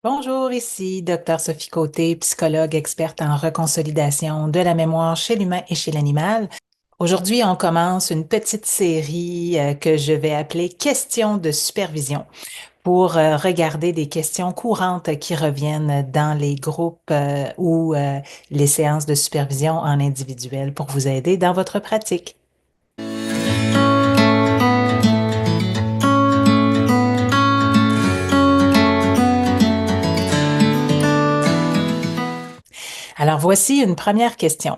Bonjour, ici Dr Sophie Côté, psychologue experte en reconsolidation de la mémoire chez l'humain et chez l'animal. Aujourd'hui, on commence une petite série que je vais appeler Questions de supervision pour regarder des questions courantes qui reviennent dans les groupes ou les séances de supervision en individuel pour vous aider dans votre pratique. Alors voici une première question.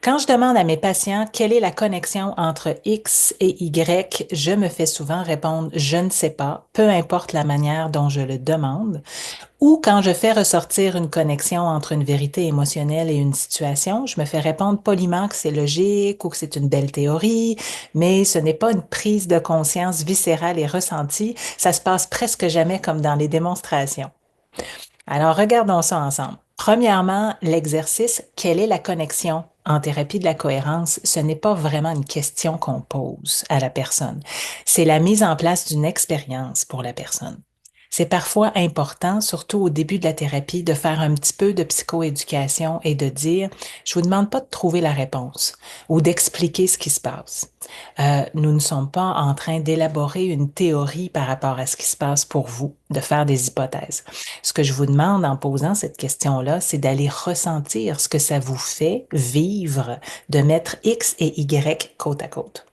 Quand je demande à mes patients quelle est la connexion entre X et Y, je me fais souvent répondre je ne sais pas, peu importe la manière dont je le demande. Ou quand je fais ressortir une connexion entre une vérité émotionnelle et une situation, je me fais répondre poliment que c'est logique ou que c'est une belle théorie, mais ce n'est pas une prise de conscience viscérale et ressentie. Ça se passe presque jamais comme dans les démonstrations. Alors, regardons ça ensemble. Premièrement, l'exercice, quelle est la connexion en thérapie de la cohérence? Ce n'est pas vraiment une question qu'on pose à la personne. C'est la mise en place d'une expérience pour la personne. C'est parfois important, surtout au début de la thérapie, de faire un petit peu de psychoéducation et de dire, je vous demande pas de trouver la réponse ou d'expliquer ce qui se passe. Nous ne sommes pas en train d'élaborer une théorie par rapport à ce qui se passe pour vous, de faire des hypothèses. Ce que je vous demande en posant cette question-là, c'est d'aller ressentir ce que ça vous fait vivre de mettre X et Y côte à côte.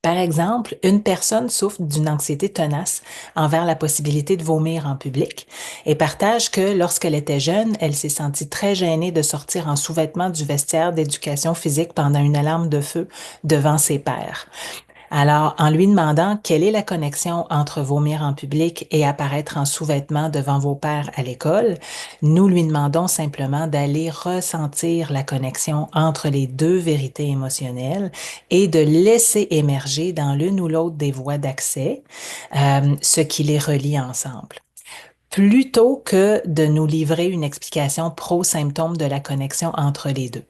Par exemple, une personne souffre d'une anxiété tenace envers la possibilité de vomir en public et partage que lorsqu'elle était jeune, elle s'est sentie très gênée de sortir en sous-vêtements du vestiaire d'éducation physique pendant une alarme de feu devant ses pairs. Alors, en lui demandant quelle est la connexion entre vomir en public et apparaître en sous-vêtements devant vos pairs à l'école, nous lui demandons simplement d'aller ressentir la connexion entre les deux vérités émotionnelles et de laisser émerger dans l'une ou l'autre des voies d'accès ce qui les relie ensemble plutôt que de nous livrer une explication pro-symptôme de la connexion entre les deux.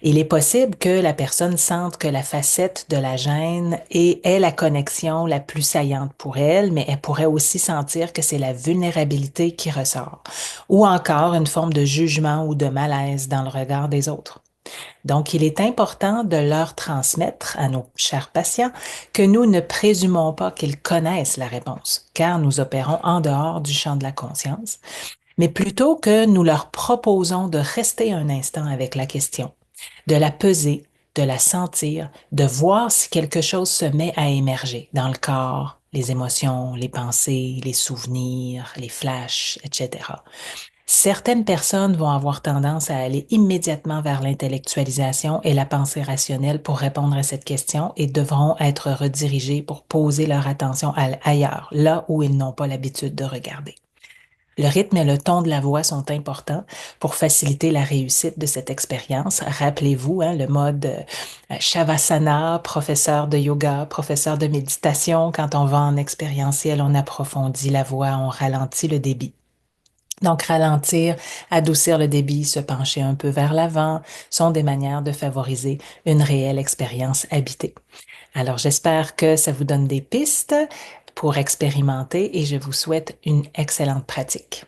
Il est possible que la personne sente que la facette de la gêne est la connexion la plus saillante pour elle, mais elle pourrait aussi sentir que c'est la vulnérabilité qui ressort, ou encore une forme de jugement ou de malaise dans le regard des autres. Donc, il est important de leur transmettre à nos chers patients que nous ne présumons pas qu'ils connaissent la réponse, car nous opérons en dehors du champ de la conscience, mais plutôt que nous leur proposons de rester un instant avec la question, de la peser, de la sentir, de voir si quelque chose se met à émerger dans le corps, les émotions, les pensées, les souvenirs, les flashs, etc. Certaines personnes vont avoir tendance à aller immédiatement vers l'intellectualisation et la pensée rationnelle pour répondre à cette question et devront être redirigées pour poser leur attention ailleurs, là où ils n'ont pas l'habitude de regarder. Le rythme et le ton de la voix sont importants pour faciliter la réussite de cette expérience. Rappelez-vous, le mode Shavasana, professeur de yoga, professeur de méditation, quand on va en expérientiel, on approfondit la voix, on ralentit le débit. Donc, ralentir, adoucir le débit, se pencher un peu vers l'avant sont des manières de favoriser une réelle expérience habitée. Alors, j'espère que ça vous donne des pistes pour expérimenter et je vous souhaite une excellente pratique.